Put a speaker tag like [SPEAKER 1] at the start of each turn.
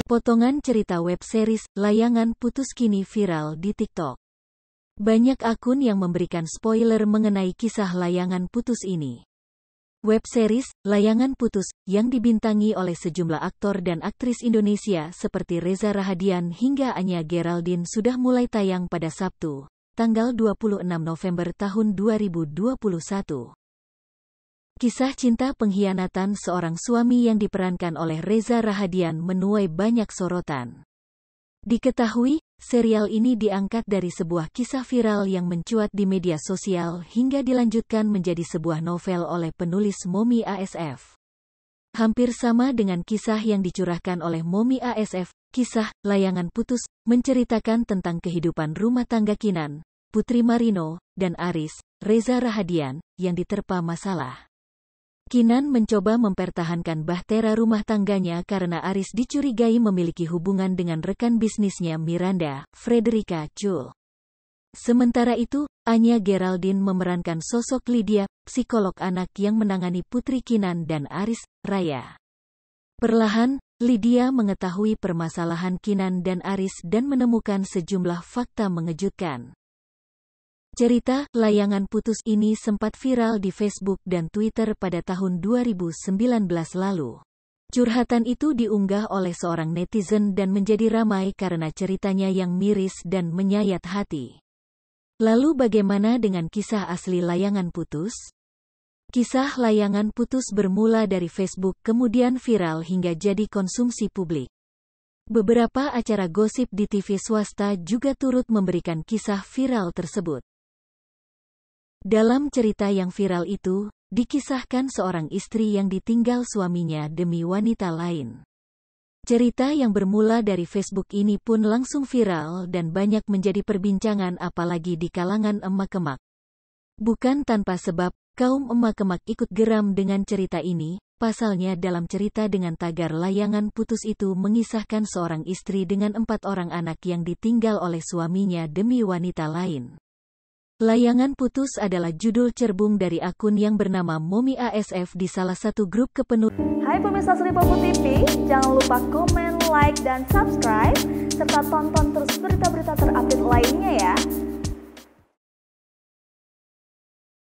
[SPEAKER 1] Potongan cerita web series Layangan Putus kini viral di TikTok. Banyak akun yang memberikan spoiler mengenai kisah Layangan Putus ini. Web series Layangan Putus yang dibintangi oleh sejumlah aktor dan aktris Indonesia seperti Reza Rahadian hingga Anya Geraldine sudah mulai tayang pada Sabtu, tanggal 26 November tahun 2021. Kisah cinta pengkhianatan seorang suami yang diperankan oleh Reza Rahadian menuai banyak sorotan. Diketahui, serial ini diangkat dari sebuah kisah viral yang mencuat di media sosial hingga dilanjutkan menjadi sebuah novel oleh penulis Momi ASF. Hampir sama dengan kisah yang dicurahkan oleh Momi ASF, kisah Layangan Putus menceritakan tentang kehidupan rumah tangga Kinan, Putri Marino, dan Aris, Reza Rahadian, yang diterpa masalah. Kinan mencoba mempertahankan bahtera rumah tangganya karena Aris dicurigai memiliki hubungan dengan rekan bisnisnya Miranda, Frederica Chul. Sementara itu, Anya Geraldine memerankan sosok Lydia, psikolog anak yang menangani Putri Kinan dan Aris, Raya. Perlahan, Lydia mengetahui permasalahan Kinan dan Aris dan menemukan sejumlah fakta mengejutkan. Cerita Layangan Putus ini sempat viral di Facebook dan Twitter pada tahun 2019 lalu. Curhatan itu diunggah oleh seorang netizen dan menjadi ramai karena ceritanya yang miris dan menyayat hati. Lalu bagaimana dengan kisah asli Layangan Putus? Kisah Layangan Putus bermula dari Facebook kemudian viral hingga jadi konsumsi publik. Beberapa acara gosip di TV swasta juga turut memberikan kisah viral tersebut. Dalam cerita yang viral itu, dikisahkan seorang istri yang ditinggal suaminya demi wanita lain. Cerita yang bermula dari Facebook ini pun langsung viral dan banyak menjadi perbincangan apalagi di kalangan emak-emak. Bukan tanpa sebab, kaum emak-emak ikut geram dengan cerita ini, pasalnya dalam cerita dengan tagar Layangan Putus itu mengisahkan seorang istri dengan 4 orang anak yang ditinggal oleh suaminya demi wanita lain. Layangan Putus adalah judul cerbung dari akun yang bernama Momi ASF di salah satu grup kepenulisan.
[SPEAKER 2] Hai pemirsa Sripopo TV, jangan lupa komen, like, dan subscribe, serta tonton terus berita-berita terupdate lainnya ya.